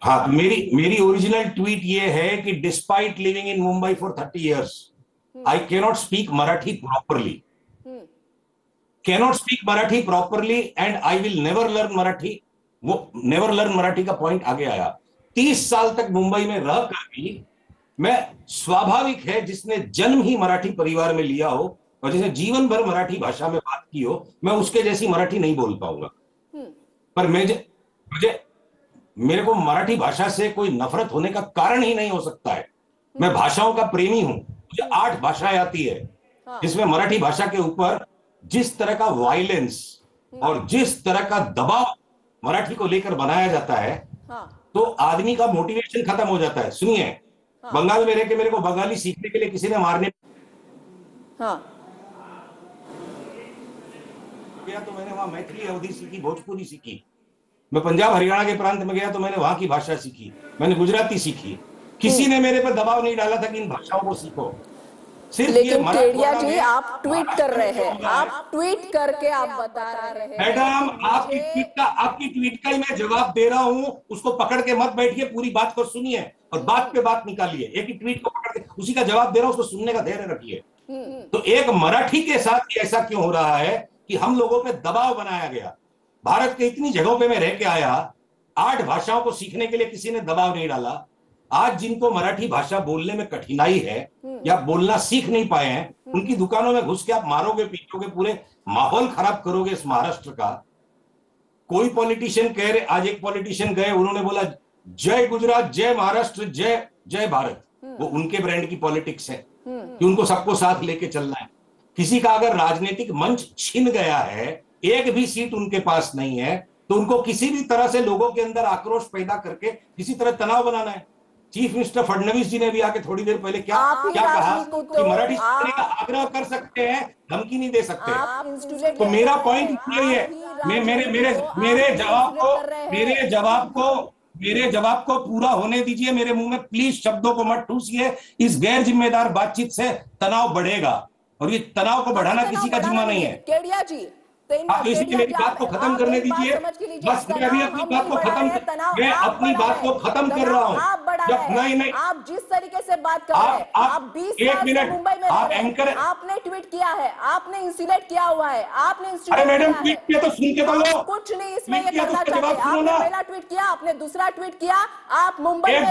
हाँ, तो मेरी मेरी ओरिजिनल ट्वीट ये है कि despite living in Mumbai for 30 years I cannot speak Marathi properly, cannot speak Marathi properly and I will never learn Marathi. वो नेवर लर्न मराठी का पॉइंट आगे आया। 30 साल तक मुंबई में रह कर भी मैं, स्वाभाविक है जिसने जन्म ही मराठी परिवार में लिया हो और जिसने जीवन भर मराठी भाषा में बात की हो, मैं उसके जैसी मराठी नहीं बोल पाऊंगा। पर मुझे मेरे को मराठी भाषा से कोई नफरत होने का कारण ही नहीं हो सकता है। मैं भाषाओं का प्रेमी हूं, मुझे 8 भाषाएं आती है, जिसमें मराठी भाषा के ऊपर जिस तरह का वायलेंस और जिस तरह का दबाव मराठी को लेकर बनाया जाता है, तो आदमी का मोटिवेशन खत्म हो जाता है। सुनिए, बंगाल में रह के मेरे को बंगाली सीखने के लिए किसी ने मारने गया तो मैंने वहां मैथिली, अवधी सीखी, भोजपुरी सीखी। मैं पंजाब हरियाणा के प्रांत में गया तो मैंने वहां की भाषा सीखी, मैंने गुजराती सीखी। किसी ने मेरे पर दबाव नहीं डाला था कि इन भाषाओं को सीखो। सिर्फ लेकिन केडिया जी, आप ट्वीट कर रहे हैं, आप ट्वीट करके आप बता रहे हैं। मैडम, आपकी ट्वीट का ही मैं जवाब दे रहा हूं, उसको पकड़ के मत बैठिए, पूरी बात को सुनिए और बात पे बात निकालिए। एक ही ट्वीट को पकड़ के उसी का जवाब दे रहा हूं, उसको सुनने का धैर्य रखिए। तो एक मराठी के साथ ऐसा क्यों हो रहा है कि हम लोगों पे दबाव बनाया गया। भारत के इतनी जगहों पे मैं रह के आया, 8 भाषाओं को सीखने के लिए किसी ने दबाव नहीं डाला। आज जिनको मराठी भाषा बोलने में कठिनाई है या बोलना सीख नहीं पाए हैं, उनकी दुकानों में घुस के आप मारोगे, पीटोगे, पूरे माहौल खराब करोगे इस महाराष्ट्र का। कोई पॉलिटिशियन कह रहे, आज एक पॉलिटिशियन गए, उन्होंने बोला जय गुजरात, जय महाराष्ट्र, जय जय भारत। वो उनके ब्रांड की पॉलिटिक्स है कि उनको सबको साथ लेके चलना है। किसी का अगर राजनीतिक मंच छिन गया है, एक भी सीट उनके पास नहीं है, तो उनको किसी भी तरह से लोगों के अंदर आक्रोश पैदा करके किसी तरह तनाव बनाना है। चीफ मिनिस्टर फडणवीस जी ने भी आके थोड़ी देर पहले क्या कहा कि मराठी सीखने का आग्रह कर सकते हैं, धमकी नहीं दे सकते। तो मेरा पॉइंट यही है, मेरे जवाब को पूरा होने दीजिए। मेरे मुंह में प्लीज शब्दों को मत ठूसिए। इस गैर जिम्मेदार बातचीत से तनाव बढ़ेगा और ये तनाव को बढ़ाना किसी का जिम्मा नहीं है। केडिया जी, आप इसीलिए मेरी बात को खत्म करने दीजिए। बस मैं अभी अपनी बात को खत्म कर रहा हूँ। जब नहीं, आप जिस तरीके से बात कर रहे हैं, आप 20 साल से मुंबई में रह रहे हैं, आपने ट्वीट किया है, आपने इंसुलेट किया हुआ है, आपने अरे मैडम, ट्वीट किया तो सुन के तो लो। कुछ नहीं इसमें ये करना चाहते। आपने पहला ट्वीट किया, आपने दूसरा ट्वीट किया, आप मुंबई में एक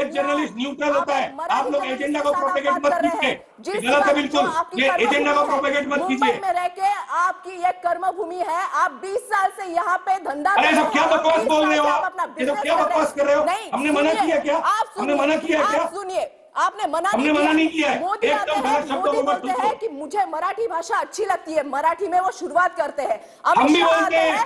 जर्नलिस्ट न्यूट्रल होता है। आप लोग एजेंडा को प्रोपेगेट मत कीजिए, गलत है बिल्कुल। ये एजेंडा को प्रोपेगेट मत कीजिए। रह के आपकी ये कर्म भूमि है, आप 20 साल से यहाँ पे धंधा अरे सब क्या बकवास बोल रहे हो आप? ये सब क्या बकवास कर रहे हो? हमने मना किया क्या? हमने मना किया क्या? सुनिए, आपने मना नहीं किया है। मोदी आते हैं, मोदी बोलते हैं कि मुझे मराठी भाषा अच्छी लगती है, मराठी में वो शुरुआत करते हैं। हम भी बोलते हैं,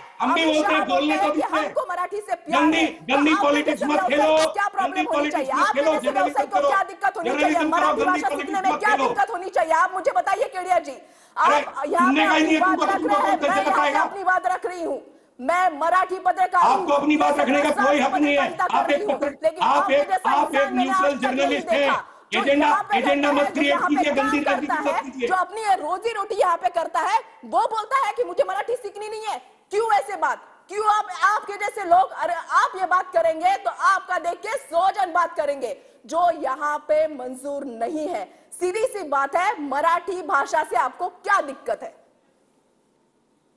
बोलने को भी हमको मराठी से प्यार है। गंदी पॉलिटिक्स मत खेलो, क्या प्रॉब्लम होनी चाहिए? आप जर्नलिज्म को क्या दिक्कत होनी चाहिए? मराठी भाषा सीखने में क्या दिक्कत होनी चाहिए? आप मुझे बताइए केडिया जी। आप यहाँ पे बात रख रहे हैं, मैं यहाँ पे अपनी बात रख रही हूँ। मैं मराठी पत्रकार, आपको अपनी बात रखने का कोई हक नहीं है। आप एक न्यूट्रल जर्नलिस्ट हैं। एजेंडा मत क्रिएट कीजिए, गंदी राजनीति मत कीजिए। जो अपनी रोजी रोटी यहाँ पे करता है, वो बोलता है कि मुझे मराठी सीखनी नहीं है। क्यों ऐसे बात? क्यों आपके जैसे लोग, अरे आप ये बात करेंगे तो आपका देख के 100 जन बात करेंगे, जो यहाँ पे मंजूर नहीं है। सीधी सी बात है, मराठी भाषा से आपको क्या दिक्कत है?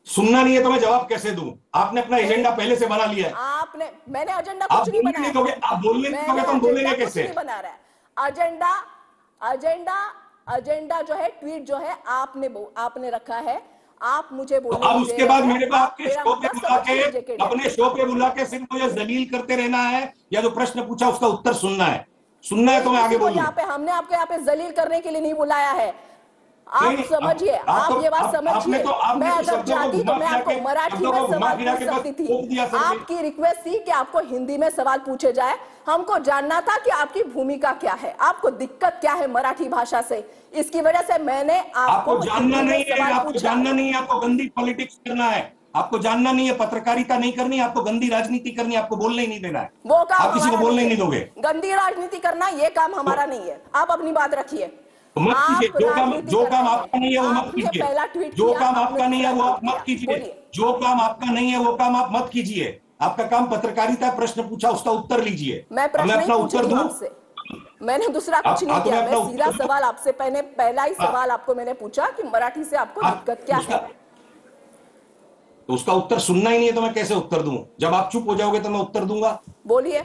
सुनना नहीं है तो मैं जवाब कैसे दूं? आपने अपना एजेंडा पहले से बना लिया है। मैंने एजेंडा कुछ नहीं बनाया। आप बोलने नहीं दोगे तो हम बोलेंगे कैसे? नहीं बना रहा है एजेंडा जो है, ट्वीट जो है, आपने रखा है। आप मुझे बोलिए, अब उसके बाद मेरे को आपके शो पे बुला के, अपने शो पे बुला के सिर्फ मुझे जलील करते रहना है, या जो प्रश्न पूछा उसका उत्तर सुनना है तो मैं आगे बोलूं। यहाँ पे हमने आपको यहाँ पे जलील करने के लिए नहीं बुलाया है। आप समझिए, आप ये बात समझिए। मैं अगर चाहती तो मैं आपको मराठी में सवाल पूछ सकती थी। आपकी रिक्वेस्ट थी कि आपको हिंदी में सवाल पूछे जाए। हमको जानना था कि आपकी भूमिका क्या है, आपको दिक्कत क्या है मराठी भाषा से। इसकी वजह से मैंने आपको जानना नहीं है, आपको गंदी पॉलिटिक्स करना है, आपको जानना नहीं है, पत्रकारिता नहीं करनी, आपको गंदी राजनीति करनी, आपको बोलने ही नहीं देना है। वो काम आप किसी को बोलने ही नहीं दोगे। गंदी राजनीति करना ये काम हमारा नहीं है। आप अपनी बात रखिए। तो मत कीजिए। जो काम आपका नहीं है वो मत कीजिए। जो काम आपका नहीं है वो आप मत कीजिए। जो काम आपका नहीं है वो काम आप मत कीजिए। आपका काम पत्रकारिता, प्रश्न पूछा उसका उत्तर लीजिए। मैं प्रश्न अपना उत्तर दूं आपसे, मैंने दूसरा कुछ नहीं किया, मैं सीधा सवाल आपसे, पहला ही सवाल आपको मैंने पूछा कि मराठी से आपको दिक्कत क्या है। तो उसका उत्तर सुनना ही नहीं है तो मैं कैसे उत्तर दूं? जब आप चुप हो जाओगे तो मैं उत्तर दूंगा। बोलिए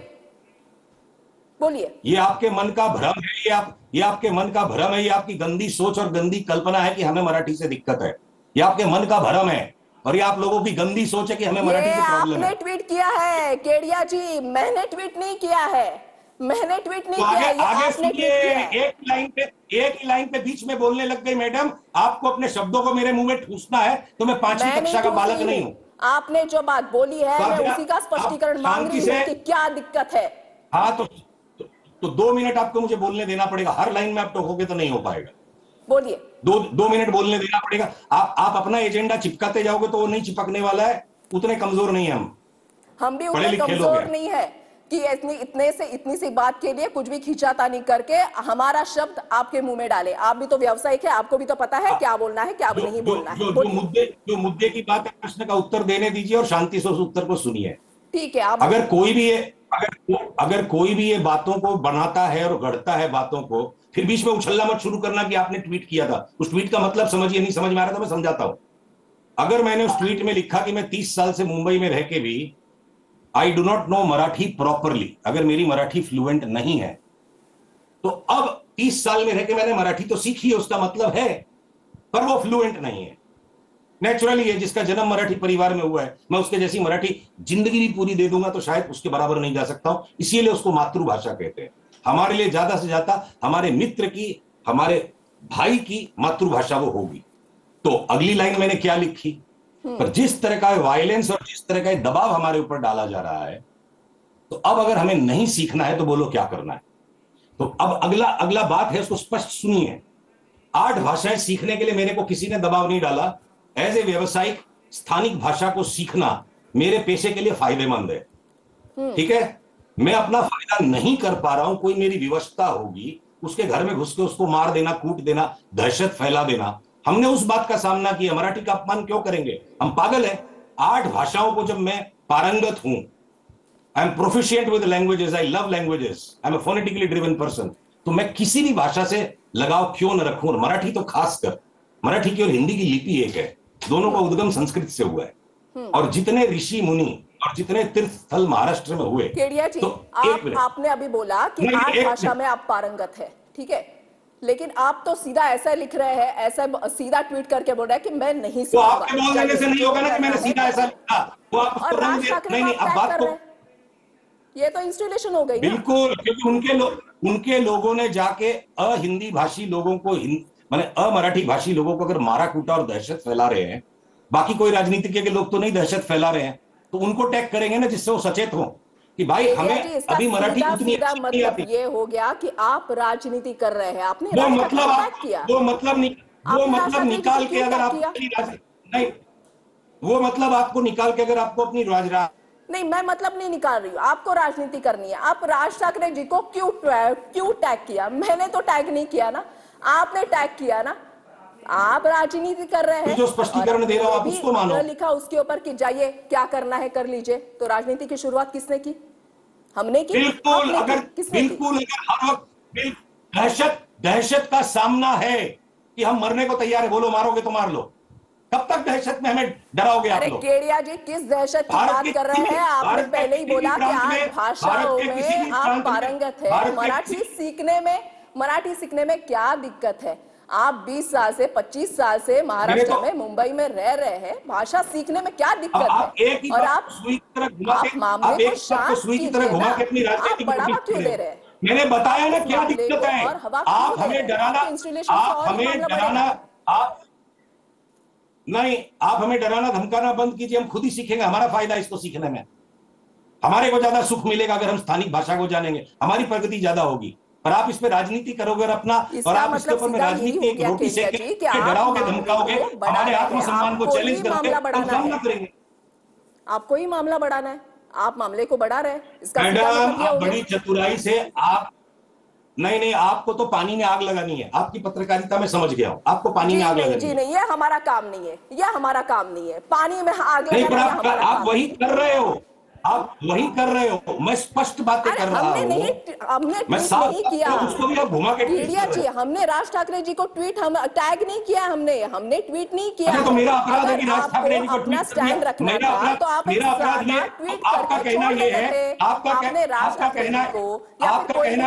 बोलिए। ये आपके मन का भ्रम है, ये आपके मन का भ्रम है, ये आपकी गंदी सोच और गंदी कल्पना है कि हमें मराठी से दिक्कत है। ये आपके मन का भ्रम है और ये आप लोगों की गंदी सोच है कि हमें मराठी से प्रॉब्लम है। आपने ट्वीट किया है केडिया जी, मैंने ट्वीट नहीं किया है, मैंने ट्वीट नहीं किया है, आगे सुनिए। एक ही लाइन पे बीच में बोलने लग गई मैडम। आपको अपने शब्दों को मेरे मुंह में ठूसना है तो मैं 5वीं कक्षा का बालक नहीं हूं। आपने जो बात बोली है मैं उसी का स्पष्टीकरण मांग रही हूं कि क्या दिक्कत है। हाँ तो 2 मिनट आपको मुझे बोलने देना पड़ेगा। हर लाइन में आप टोकोगे तो नहीं हो पाएगा। बोलिए। 2 मिनट बोलने देना पड़ेगा। आप अपना एजेंडा चिपकाते जाओगे तो वो नहीं चिपकने वाला है। उतने कमजोर नहीं है हम भी उतने कमजोर नहीं है कि इतनी सी बात के लिए कुछ भी खींचातानी करके हमारा शब्द आपके मुंह में डाले। आप भी तो व्यावसायिक है, आपको भी तो पता है क्या बोलना है क्या नहीं बोलना है। जो मुद्दे की बात है प्रश्न का उत्तर देने दीजिए और शांति से उस उत्तर को सुनिए। ठीक है। आप अगर कोई भी ये बातों को बनाता है और गढ़ता है बातों को, फिर बीच में उछलना मत शुरू करना कि आपने ट्वीट किया था। उस ट्वीट का मतलब समझिए, नहीं समझ में आ रहा था मैं समझाता हूं। अगर मैंने उस ट्वीट में लिखा कि मैं 30 साल से मुंबई में रह के भी I do not know Marathi properly, अगर मेरी मराठी फ्लुएंट नहीं है तो अब 30 साल में रह के मैंने मराठी तो सीखी है, उसका मतलब है, पर वो फ्लुएंट नहीं है। नेचुरली है, जिसका जन्म मराठी परिवार में हुआ है, मैं उसके जैसी मराठी जिंदगी भी पूरी दे दूंगा तो शायद उसके बराबर नहीं जा सकता हूं। इसीलिए उसको मातृभाषा कहते हैं। हमारे लिए ज्यादा से ज्यादा हमारे मित्र की, हमारे भाई की मातृभाषा वो होगी। तो अगली लाइन मैंने क्या लिखी, पर जिस तरह का वायलेंस और जिस तरह का दबाव हमारे ऊपर डाला जा रहा है, तो अब अगर हमें नहीं सीखना है तो बोलो क्या करना है। तो अब अगला बात है, उसको स्पष्ट सुनिए। 8 भाषाएं सीखने के लिए मेरे को किसी ने दबाव नहीं डाला। एज ए व्यवसायिक स्थानिक भाषा को सीखना मेरे पेशे के लिए फायदेमंद है। ठीक है, मैं अपना फायदा नहीं कर पा रहा हूं, कोई मेरी विवशता होगी, उसके घर में घुस के उसको मार देना, कूट देना, दहशत फैला देना, हमने उस बात का सामना किया। मराठी का अपमान क्यों करेंगे? हम पागल हैं? 8 भाषाओं को जब मैं पारंगत हूं, I am proficient with languages, I love languages, I am a phonetically driven person, तो मैं किसी भी भाषा से लगाव क्यों न रखूं? और मराठी तो खासकर, मराठी की और हिंदी की लिपि एक है, दोनों का उद्गम संस्कृत से हुआ है। और जितने ऋषि मुनि और जितने तीर्थ स्थल महाराष्ट्र में हुए, केडिया जी, आपने अभी बोला कि 8 भाषा में आप पारंगत है, ठीक है, लेकिन आप तो सीधा ऐसा लिख रहे हैं, ऐसा सीधा ट्वीट करके बोल रहे हैं कि मैं नहीं सीखूंगा। तो आपके बोल देने से नहीं होगा ना कि मैंने सीधा ऐसा लिखा। वो आप और राज ठाकरे नहीं, अब बात को, ये तो इंस्टॉलेशन हो गई। बिल्कुल, क्योंकि उनके लोगों ने जाके अहिंदी भाषी लोगों को, माने अमराठी भाषी लोगों को अगर मारा कूटा और दहशत फैला रहे हैं, बाकी कोई राजनीतिज्ञ के लोग तो नहीं दहशत फैला रहे हैं, तो उनको टैग करेंगे ना, जिससे वो सचेत हो कि भाई हमें अभी मराठी उतनी अच्छी नहीं आती। ये हो गया कि आप राजनीति कर रहे हैं, आपने वो मतलब निकाल के अगर आप नहीं, वो मतलब आपको निकाल के अगर आपको अपनी नहीं, मैं मतलब नहीं निकाल रही हूँ, आपको राजनीति करनी है। आप राज ठाकरे जी को क्यों टैग किया? मैंने तो टैग नहीं किया ना, आपने टैग किया ना। आप राजनीति कर रहे हैं, जो स्पष्टीकरण दे रहा हूं आप उसको मानो। लिखा उसके ऊपर कि जाइए क्या करना है कर लीजिए। तो राजनीति की शुरुआत किसने की? हमने की। बिल्कुल, अगर हर वक्त दहशत का सामना है कि हम मरने को तैयार है, बोलो मारोगे तो मार लो, कब तक दहशत में हमें डराओगे आप लोग? केडिया जी किस दहशत की बात कर रहे हैं? आपने पहले ही बोला कि 8 भाषाओं में आप पारंगत है। मराठी सीखने में क्या दिक्कत है? आप 20 साल से 25 साल से महाराष्ट्र में, मुंबई में रह रहे हैं, भाषा सीखने में क्या दिक्कत है? और आप मामले को शांत कीजिए ना, आप बढ़ावा क्यों दे रहे हैं? मैंने बताया ना क्या दिक्कत है। आप हमें डराना नहीं, आप हमें डराना धमकाना बंद कीजिए, हम खुद ही सीखेंगे। हमारा फायदा इसको सीखने में, हमारे को ज्यादा सुख मिलेगा अगर हम स्थानिक भाषा को जानेंगे, हमारी प्रगति ज्यादा होगी। पर आप इस पे राजनीति करोगे और अपना, और आप इसके ऊपर में राजनीति एक रोटी सेके डराओगे, धमकाओगे, हमारे आत्मसम्मान को चैलेंज करके हम सामना करेंगे। आपको ही मामला बढ़ाना है, आप मामले को बढ़ा रहे हैं। इसका मैडम बड़ी चतुराई से आप, नहीं, आपको तो पानी में आग लगानी है। आपकी पत्रकारिता में समझ गया हूं, आपको पानी में आग लगानी है। जी नहीं, ये हमारा काम नहीं है, ये हमारा काम नहीं है पानी में आग लगाना। आप वही कर रहे हो, आप वही कर रहे हो, मैं स्पष्ट बातें कर रहा हूं। हमने ट्वीट नहीं किया, उसको भी आप घुमा के केडिया जी, हमने राज ठाकरे जी को ट्वीट हम टैग नहीं किया, हमने ट्वीट नहीं किया। तो मेरा अपराध है कि राज ठाकरे जी को अपना ट्वीट स्टैंड रखना था तो आप मेरा अपराध ये, आपका कहना ये है, आपका कहना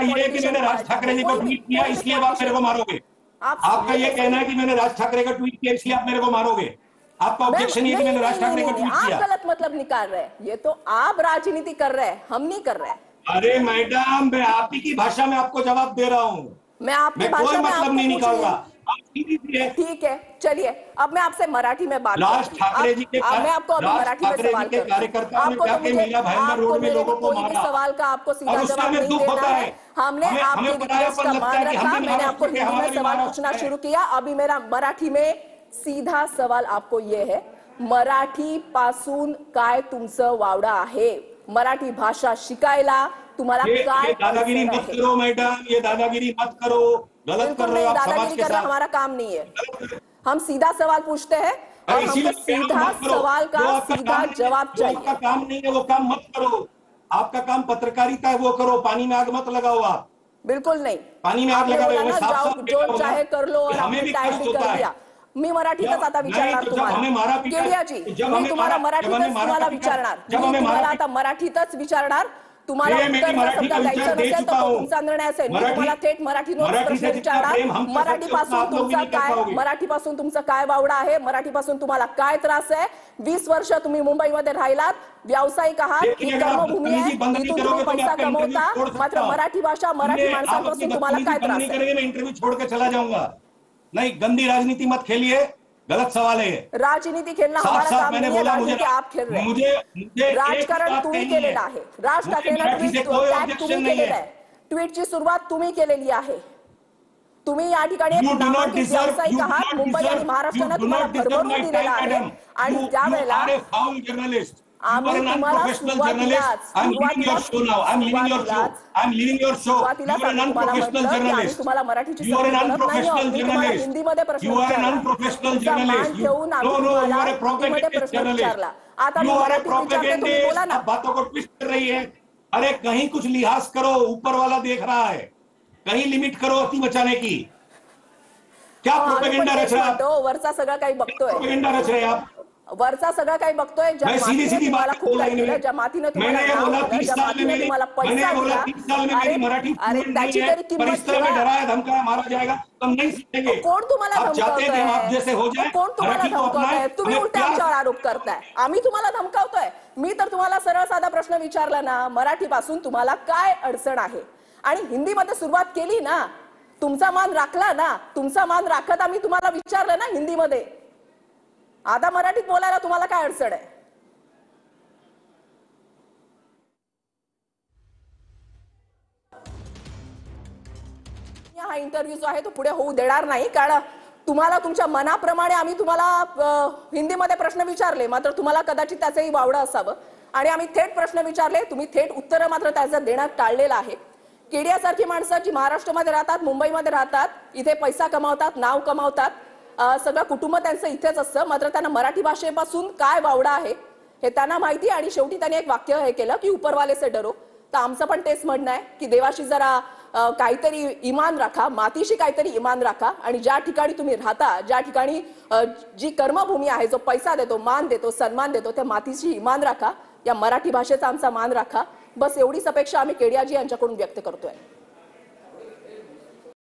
ये है कि मैंने राज ठाकरे जी को ट्वीट किया इसलिए आप मेरे को मारोगे। आपका ये कहना है कि मैंने राज ठाकरे का ट्वीट किया इसलिए आप मेरे को मारोगे। आपका ऑब्जेक्शन ये कि मैंने राज ठाकरे को ट्वीट किया। आप गलत मतलब निकाल रहे हैं, ये तो आप राजनीति कर रहे हैं, हम नहीं कर रहे हैं। अरे मैडम, मैं आप ही की भाषा में आपको जवाब दे रहा हूँ, मैं आपकी भाषा में मतलब नहीं निकाल रहा। ठीक है, चलिए अब मैं आपसे मराठी में बात राज ठाकरे जी के मैं आपको अभी मराठी में सवाल कार्यकर्ताओं ने जाके मीरा भाईंदर रोड में लोगों को मारा, सवाल का आपको सीधा जवाब नहीं दुख होता देना है। हमने आपकी रिक्वेस्ट का मान रखा, मैंने आपको हिंदी में सवाल पूछना शुरू किया, अभी मेरा मराठी में सीधा सवाल आपको ये है, मराठी पासून काय तुमचं वावडा आहे? मराठी भाषा शिकायला तुम्हाला काय? दादागिरी मत करो मैडम, ये दादागिरी मत करो, गलत कर रहे हो आप। दादागिरी करना हमारा काम नहीं है, हम सीधा सवाल पूछते हैं और हमको सीधा सवाल का सीधा जवाब चाहिए। आपका काम नहीं है वो काम मत करो, आपका काम पत्रकारिता है वो करो, पानी में आग मत लगाओ आप। बिल्कुल नहीं, पानी में आग लगा रहे हो, जो चाहे कर लो और आपने टाइम भी कर दिया। मी मराठीतच आता विचारणार तुम्हाला, केडिया जी, मी तुम्हाला मराठीतच तुम्हाला विचारणार, तुम्हाला आता मराठीतच विचारणार, तुम्हाला उत्तर जर समजा द्यायचं नसेल तर तो तुमचा निर्णय असेल, मी तुम्हाला थेट मराठीतून प्रश्न विचारणार, मराठीपासून तुमचं काय वावडा आहे, मराठीपासून तुम्हाला काय त्रास आहे? 20 वर्ष तुम्ही मुंबईमध्ये राहिलात, व्यावसायिक आहात, ही कर्मभूमी आहे, इथून तुम्ही पैसा कमवता, मात्र मराठी भाषा मराठी माणसांपासून तुम्हाला काय त्रास आहे? मैं इंटरव्यू छोड़ के चला जाऊंगा। नहीं, गंदी राजनीति मत खेलिए, गलत सवाल है। राजनीति खेलना हमारा काम नहीं है, राजनीति आप खेल रहे हैं। मुझे राजकारण तुम्ही केलेलं आहे, राज ठाकरेंना ट्वीट तुम्ही केलेलं आहे, ट्वीटची सुरुवात तुम्ही केलेली आहे, तुम्ही या ठिकाणी एक नामांकित व्यावसायिक आहात, मुंबई आणि महाराष्ट्रानं तुम्हाला भरभरून दिलेला आहे आणि त्यावेळेला आम्ही तुम्हाला सुरुवातीलाच तुम्हाला मराठीची सवय करत नाही आहोत, मी तुम्हाला हिंदीमध्ये प्रश्न विचारला, मान ठेवून आम्ही तुम्हाला हिंदीमध्ये प्रश्न विचारला, आता मी मराठीत विचारते, तुम्ही बोला ना। बातों को ट्विस्ट कर रही है, अरे कहीं कुछ लिहाज करो, ऊपर वाला देख रहा है, कहीं लिमिट करो अति मचाने की। क्या प्रोपेगेंडा रच रहे आप? वरचा सगळं काही बघतोय, प्रोपेगेंडा रच रहे आप, वरचा सगळं काही बघतोय, ज्या मातीने तुम्हाला खूप काही दिलं, ज्या मातीने तुम्हाला पैसा दिला, अरे त्याची तरी किंमत डराया धमकाया मारा जाएगा, तुम नहीं सीखेंगे। कोण तुम्हाला धमकावतोय? कोण तुम्हाला धमकावतोय? तुम्ही उलट्या आमच्यावर आरोप करताय, आम्ही तुम्हाला धमकावतोय? मी तर तुम्हाला सरळ साधा प्रश्न विचारला ना, मराठीपासून तुम्हाला काय अडचण आहे? आणि हिंदीमध्ये सुरुवात केली ना, तुमचा मान राखला ना, तुमचा मान राखत आम्ही तुम्हाला विचारलं ना हिंदीमध्ये, आता मराठीत बोलायला तुम्हाला काय अडचण आहे? हा इंटरव्ह्यू जो आहे तो पुढे होऊ देणार नाही, कारण तुम्हाला तुमच्या मनाप्रमाणे आम्ही तुम्हाला हिंदीमध्ये प्रश्न विचारले, मात्र तुम्हाला कदाचित त्याचंही वावडं असावं आणि आम्ही थेट प्रश्न विचारले, तुम्ही थेट उत्तर मात्र त्याचं देण्यात टाळलेलं आहे। केडियासारखी माणसं जी महाराष्ट्रामध्ये राहतात, मुंबईमध्ये राहतात, इथे पैसा कमावतात, नाव कमावतात, सगळं कुटुंब त्यांचं इथेच असतं, मात्र त्यांना मराठी भाषेपासून काय वावडा आहे हे त्यांना माहिती, आणि शेवटी त्यांनी एक वाक्य हे केलं की ऊपरवाले से डरो। तर आमचं पण तेच म्हणणं आहे की देवाशी जरा काहीतरी इमान राखा, मातीशी काहीतरी इमान राखा, आणि ज्या ठिकाणी तुम्ही राहता, ज्या ठिकाणी जी कर्मभूमी आहे, जो पैसा देतो, मान देतो, सन्मान देतो, त्या मातीशी इमान राखा, या मराठी भाषेचा आमचा मान राखा, बस एवढीच अपेक्षा आम्ही केडियाजी यांच्याकडून व्यक्त करतोय।